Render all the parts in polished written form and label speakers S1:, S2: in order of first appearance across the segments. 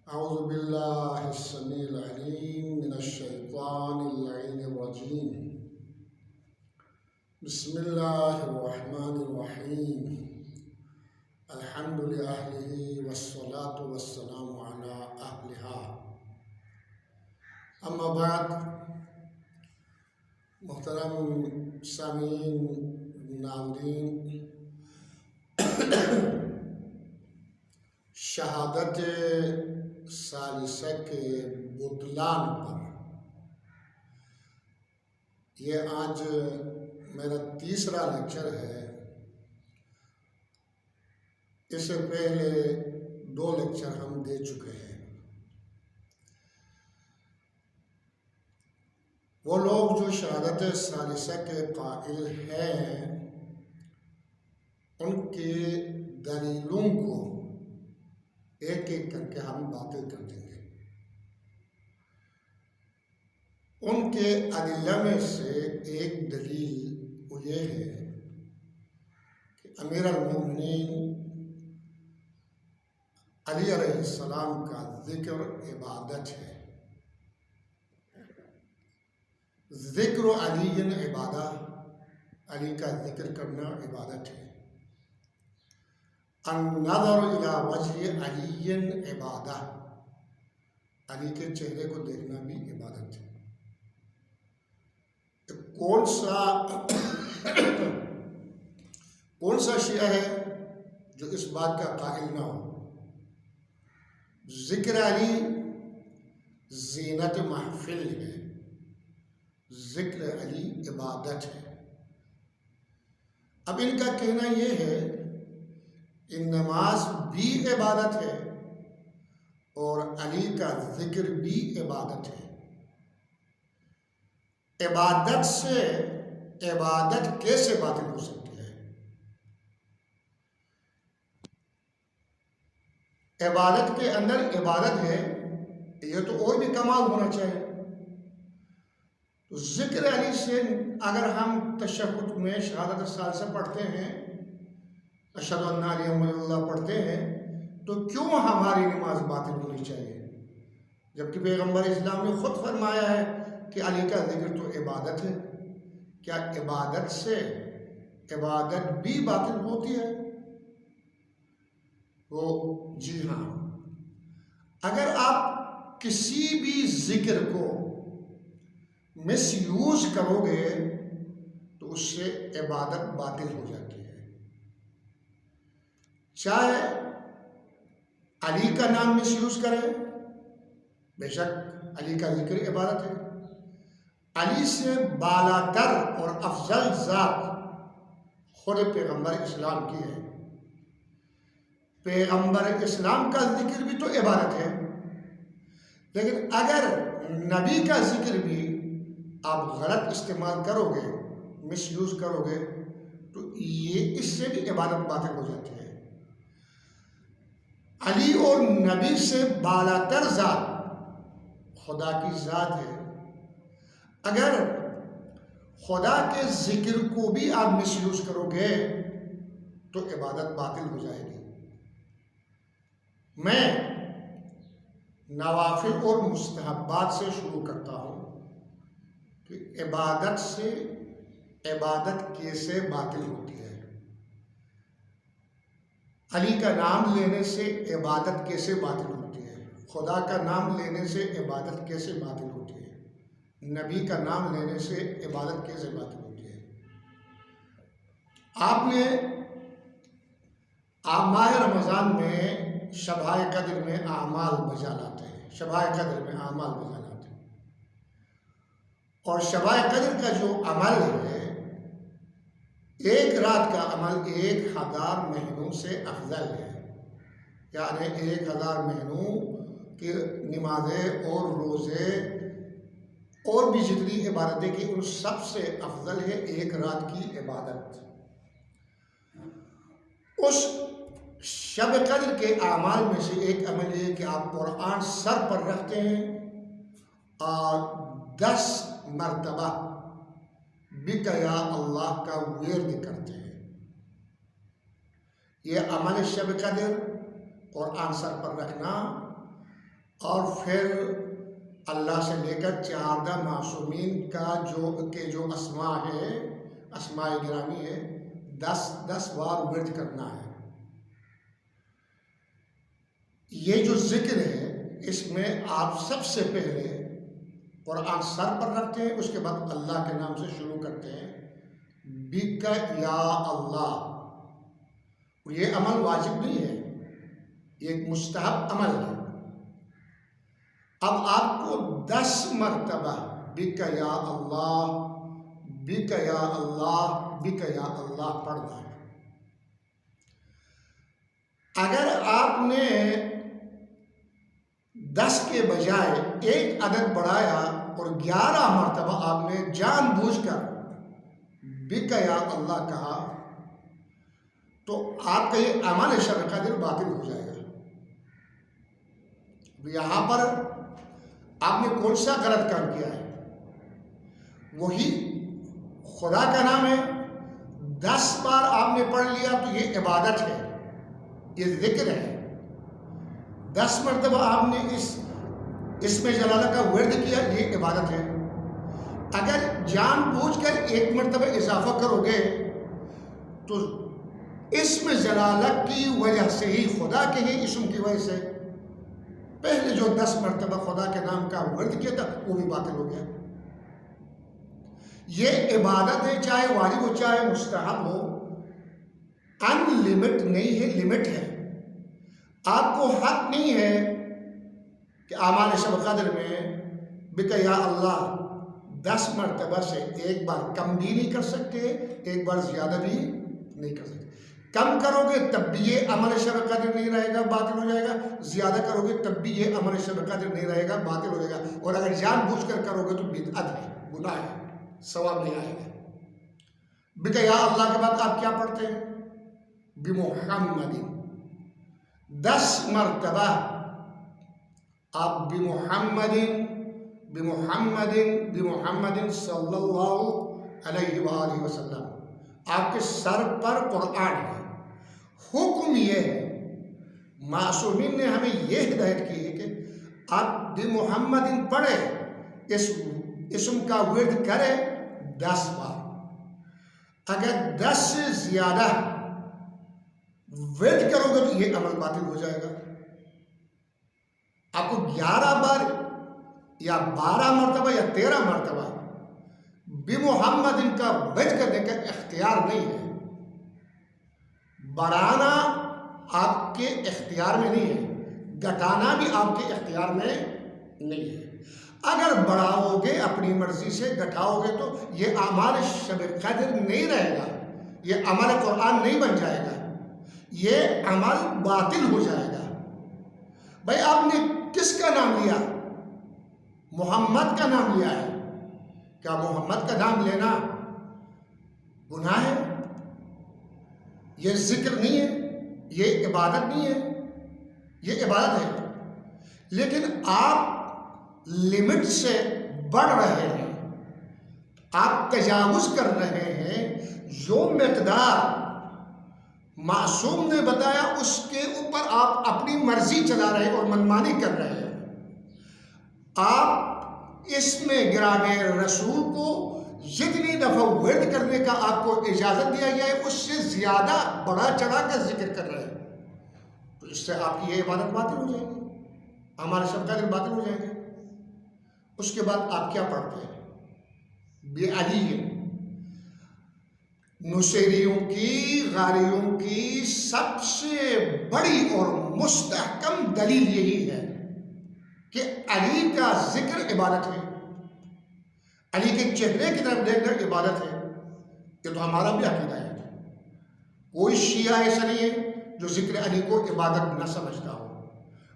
S1: औज़ुबिल्लाहिस्समीउल-अलीम मिनश्शैतानिर-रजीम। बिस्मिल्लाहिर्रहमानिर्रहीम। अल्हम्दुलिल्लाहि वस्सलातु वस्सलामु अला अहलिहा। अम्मा बाद, मुहतरम सामीन नाज़रीन, शहादत सालिसा के बुतलान पर ये आज मेरा तीसरा लेक्चर है। इससे पहले 2 लेक्चर हम दे चुके हैं। वो लोग जो शहादत सालिसा के काइल हैं, उनके दलीलों को एक एक करके हम बातें कर देंगे। उनके अदिल्ला में से एक दलील वो ये है कि अमीर अल-मोमिनीन अली अलैहिस्सलाम का जिक्र इबादत है। जिक्र अलीयन इबादा, अली का जिक्र करना इबादत है। अन-नज़र इला वजहि अलीयन इबादा, अली के चेहरे को देखना भी इबादत है। कौन सा शिया है जो इस बात का कायल ना हो? जिक्र अली ज़ीनत महफिल है, जिक्र अली इबादत है। अब इनका कहना यह है कि नमाज भी इबादत है और अली का जिक्र भी इबादत है। इबादत से इबादत कैसे बातिल हो सकती है? इबादत के अंदर इबादत है, यह तो और भी कमाल होना चाहिए। तो जिक्र अली से अगर हम तशहुद में शहादत सालिसा पढ़ते हैं, अशहदु अन्ना ला इलाहा इल्लल्लाह पढ़ते हैं, तो क्यों हमारी नमाज बातिल होनी चाहिए? जबकि पैगंबर इस्लाम ने खुद फरमाया है कि अली का जिक्र तो इबादत है। क्या इबादत से इबादत भी बातिल होती है? वो जी हाँ, अगर आप किसी भी जिक्र को मिसयूज करोगे तो उससे इबादत बातिल हो जाती है। चाहे अली का नाम मिसयूज करे, बेशक अली का जिक्र इबादत है। अली से बालातर और अफजल ज़ात खुद पैगंबर इस्लाम की है। पैगंबर इस्लाम का जिक्र भी तो इबादत है, लेकिन अगर नबी का जिक्र भी आप गलत इस्तेमाल करोगे, मिसयूज करोगे, तो ये इससे भी इबादत बातिल हो जाती है। अली और नबी से बालातर ज़ात खुदा की ज़ात है। अगर खुदा के जिक्र को भी आप मिसयूज करोगे तो इबादत बातिल हो जाएगी। मैं नवाफिल और मुस्तहब्बात से शुरू करता हूँ कि इबादत से इबादत कैसे बातिल होती है। अली का नाम लेने से इबादत कैसे बातिल होती है? खुदा का नाम लेने से इबादत कैसे बातिल होती है? नबी का नाम लेने से इबादत कैसे बातिल होती है? आपने माह रमज़ान में शबाए कद्र में आमाल बजा लाते हैं, शबाए कद्र में आमाल बजा लाते हैं। और शबाए कद्र का जो अमल है, एक रात का अमल 1000 महीनों से अफजल है। यानी 1000 महीनों की नमाजें और रोज़े और भी जितनी इबादतें की, उन सब से अफजल है एक रात की इबादत। उस शब कद्र के आमाल में से एक अमल है कि आप कुरान सर पर रखते हैं और 10 मरतबा बिक या अल्लाह का विर्द करते हैं। ये अमल शब कद्र कुरान सर पर रखना और फिर अल्लाह से लेकर 14 मासूमीन का जो अस्मा है, अस्माए गिरामी है, 10-10 बार विर्द करना है। ये जो जिक्र है इसमें आप सबसे पहले कुरान सर पर रखते हैं, उसके बाद अल्लाह के नाम से शुरू करते हैं, बिका या अल्लाह। ये अमल वाजिब नहीं है, ये एक मुस्तहब अमल है। अब आपको 10 मरतबा बिका या अल्लाह, बिका या अल्लाह, बिका या अल्लाह पढ़ना है। अगर आपने 10 के बजाय एक अदद बढ़ाया और 11 मरतबा आपने जानबूझकर बिका या अल्लाह कहा, तो आपका ये अमल शब कदर बातिल हो जाएगा। यहां पर आपने कौन सा गलत काम किया है? वही खुदा का नाम है, 10 बार आपने पढ़ लिया तो ये इबादत है, ये जिक्र है। 10 मरतबा आपने इसमें जलाला का वर्द किया, ये इबादत है। अगर जानबूझकर 1 मरतबा इजाफा करोगे तो इसमें जलाला की वजह से ही, खुदा के ही इसम की वजह से पहले जो 10 मरतबा खुदा के नाम का वर्द किया था वो भी बातिल हो गया। ये इबादत है, चाहे वाजिब हो चाहे मुस्तहब हो, अनलिमिट नहीं है, लिमिट है। आपको हक नहीं है कि आमाल शब कदर में बिका या अल्लाह 10 मरतबा से एक बार कम भी नहीं कर सकते, एक बार ज्यादा भी नहीं कर सकते। कम करोगे तब भी ये अमल शब कदर नहीं रहेगा, बातिल हो जाएगा। ज्यादा करोगे तब भी ये अमल शब कदर नहीं रहेगा, बातिल हो जाएगा। और अगर जानबूझकर करोगे तो बिदअत है, गुनाह है, सवाब नहीं आएगा। बिका या अल्लाह के बाद आप क्या पढ़ते हैं? बिमुहम्मदिन 10 मरतबा आप बिमुहम्मदिन बिमुहम्मदिन बिमुहम्मदिन सल्लल्लाहु अलैहि वसल्लम, आपके सर पर कुरान है। हुक्म यह है, मासूमीन ने हमें यह हिदायत की है कि आप बिमुहम्मदिन पढ़े, इस इसम का विर्द करे 10 बार। अगर 10 से ज्यादा विर्द करोगे तो ये अमल बातिल हो जाएगा। आपको 11 बार या 12 मरतबा या 13 मरतबा बिमुहम्मदिन का विर्द करने का इख्तियार नहीं है। बढ़ाना आपके इख्तियार में नहीं है, घटाना भी आपके इख्तियार में नहीं है। अगर बढ़ाओगे अपनी मर्जी से, घटाओगे तो ये अमाल शब कदर नहीं रहेगा, ये अमल कुरान नहीं बन जाएगा, ये अमल बातिल हो जाएगा। भाई आपने किसका नाम लिया? मोहम्मद का नाम लिया है। क्या मोहम्मद का नाम लेना गुनाह है? ये जिक्र नहीं है, ये इबादत नहीं है, ये इबादत है। लेकिन आप लिमिट से बढ़ रहे हैं, आप तजावुज कर रहे हैं। जो मिक़दार मासूम ने बताया उसके ऊपर आप अपनी मर्जी चला रहे हैं और मनमानी कर रहे हैं। आप इसमें गिराने रसूल को जितनी दफा वर्द करने का आपको इजाजत दिया गया है उससे ज्यादा बढ़ा चढ़ा कर जिक्र कर रहे हैं, तो इससे आपकी ये इबादत बातिल हो जाएगी, हमारे शब्द बातिल हो जाएंगे। उसके बाद आप क्या पढ़ते हैं? बेअली नुसेरियों की, गारियों की सबसे बड़ी और मुस्तहकम दलील यही है कि अली का जिक्र इबादत है, अली के चेहरे की तरफ देखना इबादत है। ये तो हमारा भी अकीदा है। कोई शिया ऐसा नहीं है जो जिक्र अली को इबादत न समझता हो,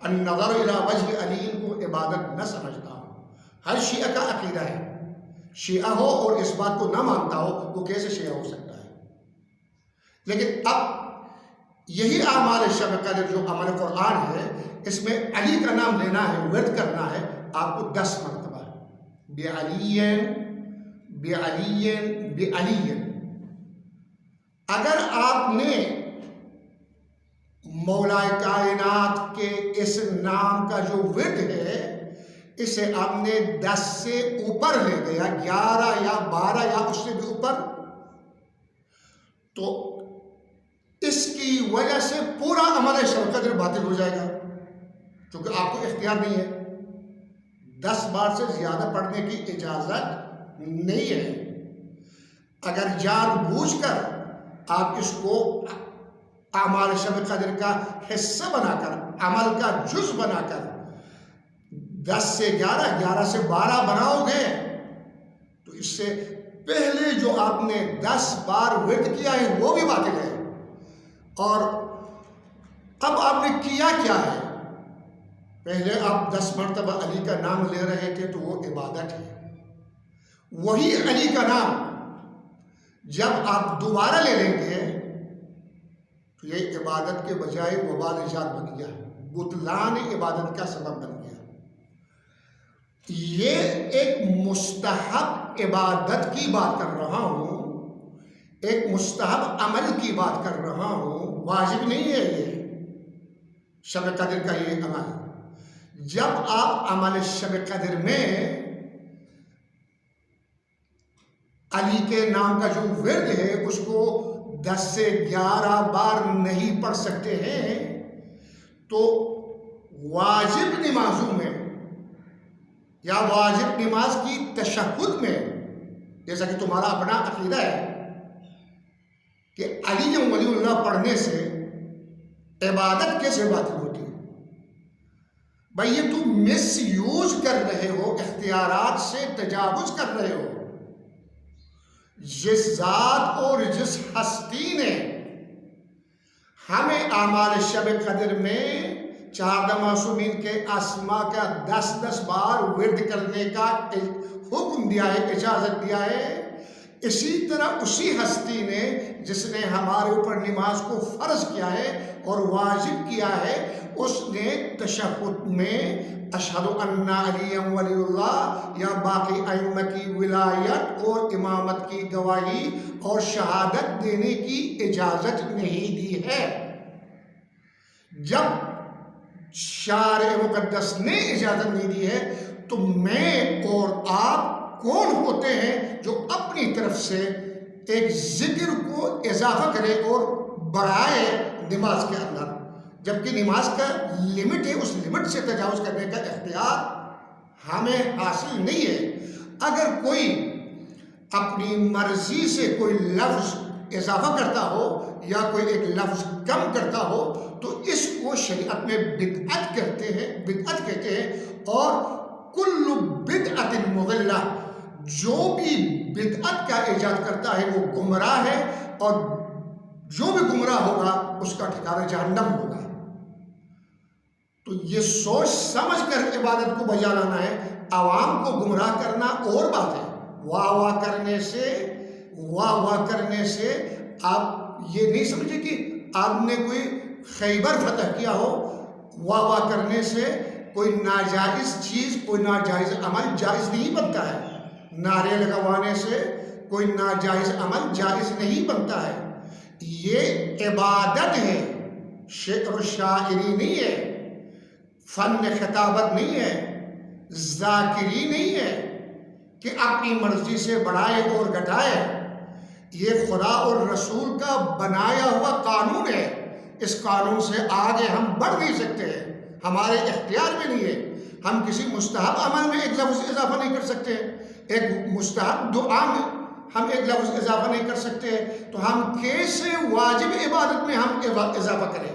S1: अन्नज़र इला वजह अली को इबादत न समझता हो। हर शिया का अकीदा है। शिया हो और इस बात को न मानता हो, वो कैसे शिया हो सकता है? लेकिन अब यही आमाल शब कदर जो अमल कुरान है, इसमें अली का नाम लेना है, वर्द करना है आपको 10 मरतबा, बेअलियन बेअलियन बेअलियन। अगर आपने मौलाए कायनात के इस नाम का जो विर्द है, इसे आपने 10 से ऊपर ले गया, 11 या 12 या उससे भी ऊपर, तो इसकी वजह से पूरा अमल शब कद्र बातिल हो जाएगा, क्योंकि आपको इख्तियार नहीं है। 10 बार से ज्यादा पढ़ने की इजाजत नहीं है। अगर जानबूझकर आप इसको अमाल शब कद्र का हिस्सा बनाकर, अमल का जुज बनाकर 10 से 11, 11 से 12 बनाओगे, तो इससे पहले जो आपने 10 बार विर्द किया है वो भी बातिल है। और अब आपने किया क्या है? पहले आप 10 मरतबा अली का नाम ले रहे थे, तो वो इबादत है। वही अली का नाम जब आप दोबारा ले लेंगे तो ये इबादत के बजाय वबाल इजाद बन गया, बुतलान इबादत का सबब बन गया। ये एक मुस्तहब इबादत की बात कर रहा हूं, एक मुस्तहब अमल की बात कर रहा हूं, वाजिब नहीं है ये शब कद्र का ये अमल। जब आप अमल शब कद्र में अली के नाम का जो विर्द है उसको 10 से 11 बार नहीं पढ़ सकते हैं, तो वाजिब नमाजों में या वाजिब नमाज की तशहुद में, जैसा कि तुम्हारा अपना अकीदा है कि अली वलीउल्लाह पढ़ने से इबादत कैसे बातिल होती है, भाई ये तुम मिस यूज कर रहे हो, इख्तियारात से तजावुज कर रहे हो। जिस जात और जिस हस्ती ने हमें आमाल शब कद्र में 4 मासूमीन के आसमा का 10-10 बार विर्द करने का हुक्म दिया है, इजाजत दिया है, इसी तरह उसी हस्ती ने जिसने हमारे ऊपर नमाज को फर्ज किया है और वाजिब किया है, उसने तशहुद में अशहदु अन्ना अलिय्यम वलीउल्लाह या बाकी अइम्मा की विलायत और इमामत की गवाही और शहादत देने की इजाजत नहीं दी है। जब शारे मुकद्दस ने इजाजत नहीं दी है, तो मैं और आप कौन होते हैं जो अपनी तरफ से एक जिक्र को इजाफा करे और बढ़ाए नमाज के अंदर, जबकि नमाज का लिमिट है, उस लिमिट से तजावुज करने का इख्तियार हमें हासिल नहीं है। अगर कोई अपनी मर्जी से कोई लफ्ज इजाफा करता हो या कोई एक लफ्ज कम करता हो, तो इसको शरीयत में बिदअत कहते हैं, बिदअत कहते हैं। और कुल्लु बिदअतिन मुग़िल्ला, जो भी बिदअत का इजाद करता है वो गुमराह है, और जो भी गुमराह होगा उसका ठिकाना जहन्नम होगा। तो ये सोच समझ कर इबादत को बजा लाना है। आवाम को गुमराह करना और बात है, वाह वाह करने से आप ये नहीं समझे कि आपने कोई खैबर फतह किया हो। वाह वाह करने से कोई नाजायज चीज, कोई नाजायज अमल जायज नहीं बनता है। नारे लगवाने से कोई नाजायज अमल जायज नहीं बनता है। ये इबादत है, शेर और शायरी नहीं है, फन खिताबत नहीं है, जाकिरी नहीं है कि अपनी मर्जी से बढ़ाए और घटाए। ये खुदा और रसूल का बनाया हुआ कानून है। इस कानून से आगे हम बढ़ नहीं सकते हैं, हमारे इख्तियार में नहीं है। हम किसी मुस्तहब अमल में एक लफ्ज़ इजाफा नहीं कर सकते, एक मुस्तहब दुआ में हम एक लफ्ज़ इजाफा नहीं कर सकते, तो हम कैसे वाजिब इबादत में हम इजाफा करें?